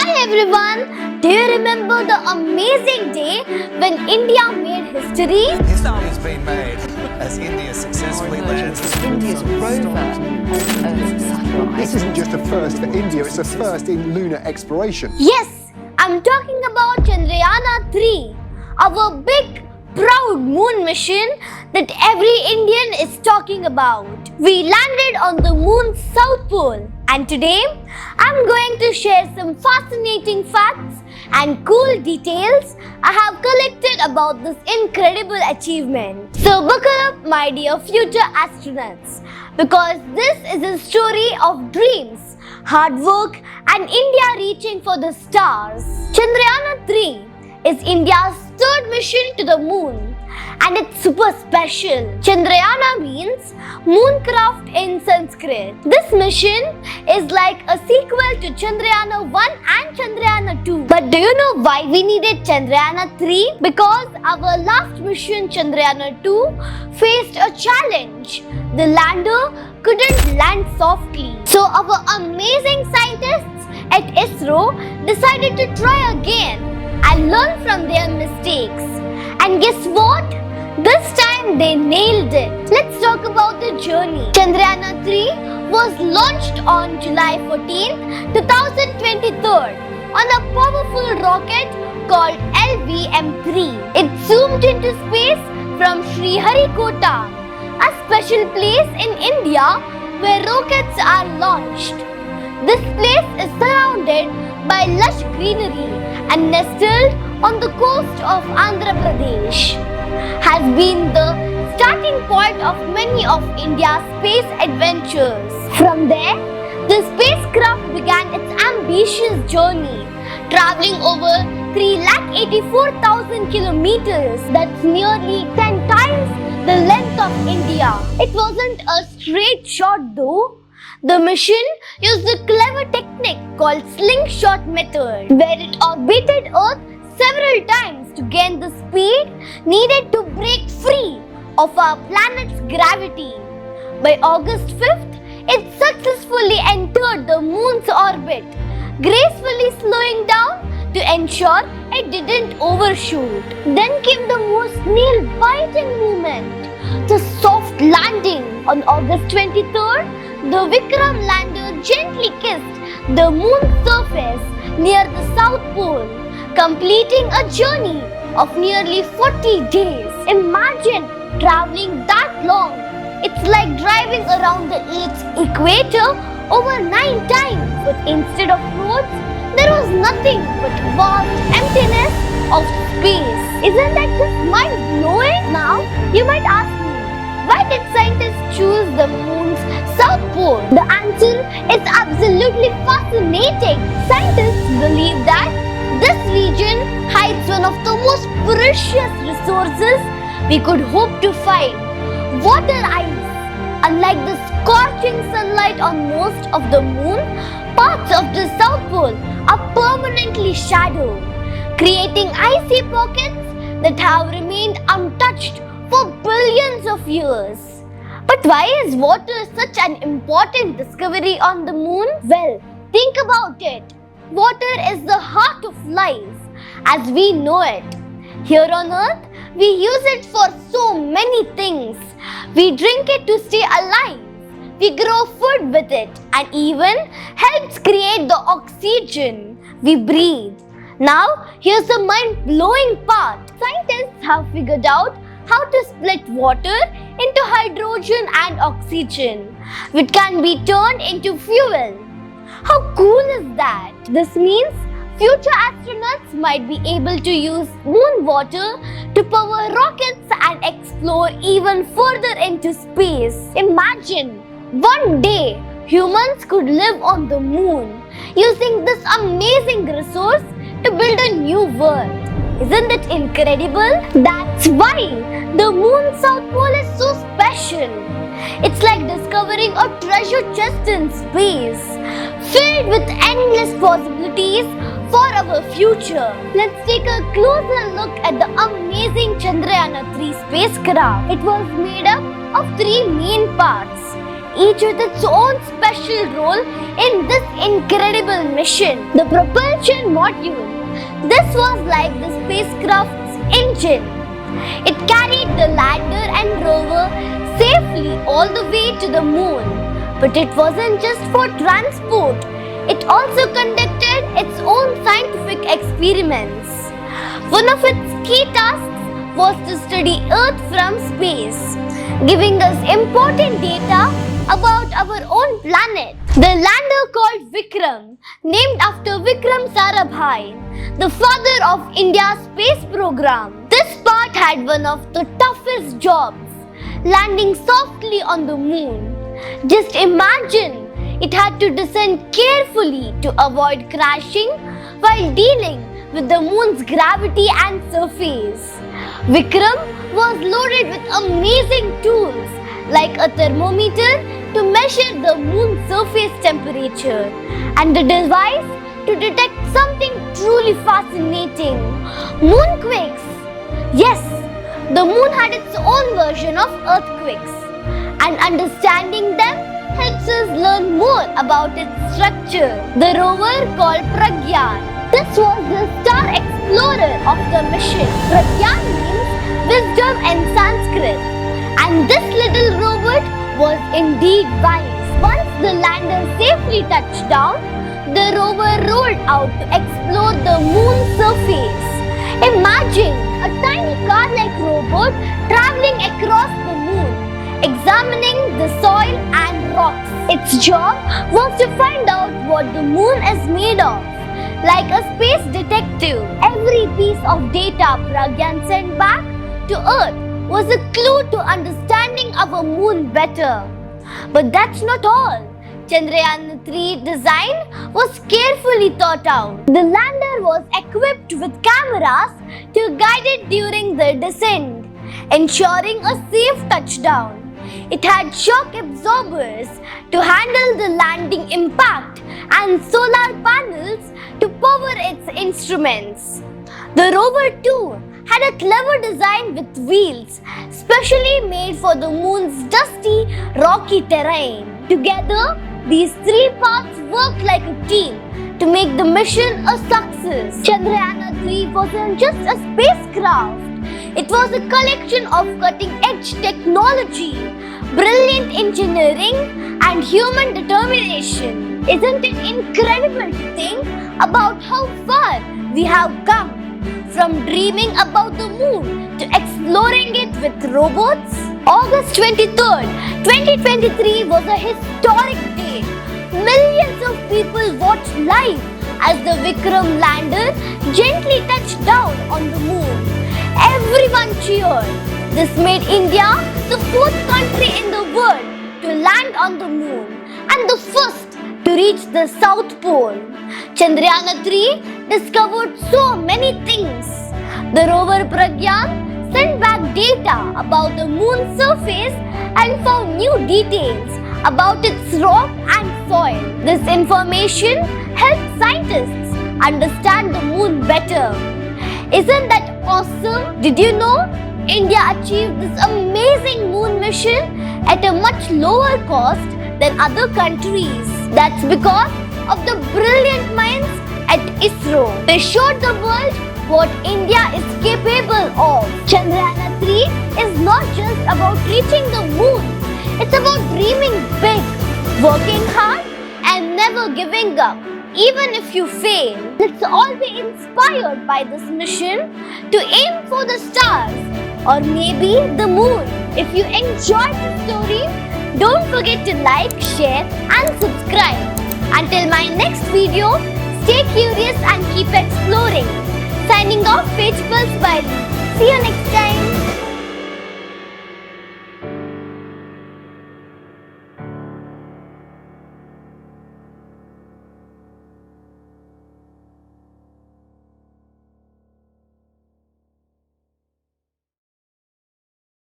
Hi everyone! Do you remember the amazing day when India made history? History has been made as India successfully lands India's rover and Earth's satellite. This isn't just a first for India, it's a first in lunar exploration. Yes, I'm talking about Chandrayaan-3, our big, proud moon mission that every Indian is talking about. We landed on the moon's south pole, and today I'm going to share some fascinating facts and cool details I have collected about this incredible achievement. So buckle up, my dear future astronauts, because this is a story of dreams, hard work, and India reaching for the stars. Chandrayaan-3 is India's third mission to the moon, and it's super special. Chandrayana means mooncraft in Sanskrit. This mission is like a sequel to Chandrayaan-1 and Chandrayaan-2. But do you know why we needed Chandrayaan-3? Because our last mission, Chandrayaan-2, faced a challenge. The lander couldn't land softly. So our amazing scientists at ISRO decided to try again and learn from their mistakes. And guess what? This time they nailed it. Let's talk about the journey. Chandrayaan-3 was launched on July 14, 2023 on a powerful rocket called LVM-3. It zoomed into space from Sriharikota, a special place in India where rockets are launched. This place is surrounded by lush greenery and nestled on the coast of Andhra Pradesh. Has been the starting point of many of India's space adventures. From there, the spacecraft began its ambitious journey, traveling over 384,000 kilometers. That's nearly 10 times the length of India. It wasn't a straight shot though. The mission used a clever technique called slingshot method, where it orbited Earth several times to gain the speed needed to break free of our planet's gravity. By August 5th, it successfully entered the moon's orbit, gracefully slowing down to ensure it didn't overshoot. Then came the most nail-biting moment, the soft landing. On August 23rd, the Vikram lander gently kissed the moon's surface near the South Pole, completing a journey of nearly 40 days. Imagine traveling that long. It's like driving around the Earth's equator over 9 times. But instead of roads, there was nothing but vast emptiness of space. Isn't that just mind-blowing? Now, you might ask me, why did scientists choose the moon's south pole? The answer is absolutely fascinating. Scientists believe that this region hides one of the most precious resources we could hope to find: water ice. Unlike the scorching sunlight on most of the moon, parts of the South Pole are permanently shadowed, creating icy pockets that have remained untouched for billions of years. But why is water such an important discovery on the moon? Well, think about it. Water is the heart of life as we know it. Here on Earth, we use it for so many things. We drink it to stay alive. We grow food with it and even helps create the oxygen we breathe. Now, here's the mind-blowing part. Scientists have figured out how to split water into hydrogen and oxygen, which can be turned into fuel. How cool is that? This means future astronauts might be able to use moon water to power rockets and explore even further into space. Imagine, one day humans could live on the moon using this amazing resource to build a new world. Isn't it incredible? That's why the moon's south pole is so special. It's like discovering a treasure chest in space, filled with endless possibilities for our future. Let's take a closer look at the amazing Chandrayaan-3 spacecraft. It was made up of 3 main parts, each with its own special role in this incredible mission. The propulsion module. This was like the spacecraft's engine. It carried the lander and rover safely all the way to the moon. But it wasn't just for transport. It also conducted its own scientific experiments. One of its key tasks was to study Earth from space, giving us important data about our own planet. The lander called Vikram, named after Vikram Sarabhai, the father of India's space program. This part had one of the toughest jobs, landing softly on the moon. Just imagine, it had to descend carefully to avoid crashing while dealing with the moon's gravity and surface. Vikram was loaded with amazing tools like a thermometer to measure the moon's surface temperature and a device to detect something truly fascinating: moonquakes. Yes, the moon had its own version of earthquakes, and understanding them helps us learn more about its structure. The rover called Pragyan. This was the star explorer of the mission. Pragyan means wisdom in Sanskrit, and this little robot was indeed wise. Once the lander safely touched down, the rover rolled out to explore the moon's surface. Imagine a tiny car-like robot traveling across the moon, examining the soil and rocks. Its job was to find out what the moon is made of. Like a space detective, every piece of data Pragyan sent back to Earth was a clue to understanding our moon better. But that's not all. Chandrayaan 3 design was carefully thought out. The lander was equipped with cameras to guide it during the descent, ensuring a safe touchdown. It had shock absorbers to handle the landing impact and solar panels to power its instruments. The rover too had a clever design with wheels, specially made for the moon's dusty, rocky terrain. Together, these three parts worked like a team to make the mission a success. Chandrayaan 3 wasn't just a spacecraft. It was a collection of cutting-edge technology, brilliant engineering, and human determination. Isn't it incredible to think about how far we have come? From dreaming about the moon to exploring it with robots? August 23rd, 2023 was a historic day. Millions of people watched live as the Vikram lander gently touched down on the moon. Everyone cheered. This made India the fourth country in the world to land on the moon and the first to reach the South Pole. Chandrayaan 3 discovered so many things. The rover Pragyan sent back data about the moon's surface and found new details about its rock and soil. This information helped scientists understand the moon better. Isn't that awesome? Did you know India achieved this amazing moon mission at a much lower cost than other countries? That's because of the brilliant minds at ISRO. They showed the world what India is capable of. Chandrayaan 3 is not just about reaching the moon. It's about dreaming big, working hard, and never giving up. Even if you fail, let's all be inspired by this mission to aim for the stars or maybe the moon. If you enjoyed the story, don't forget to like, share, and subscribe. Until my next video, stay curious and keep exploring. Signing off, Page Pulse Bali. See you next time.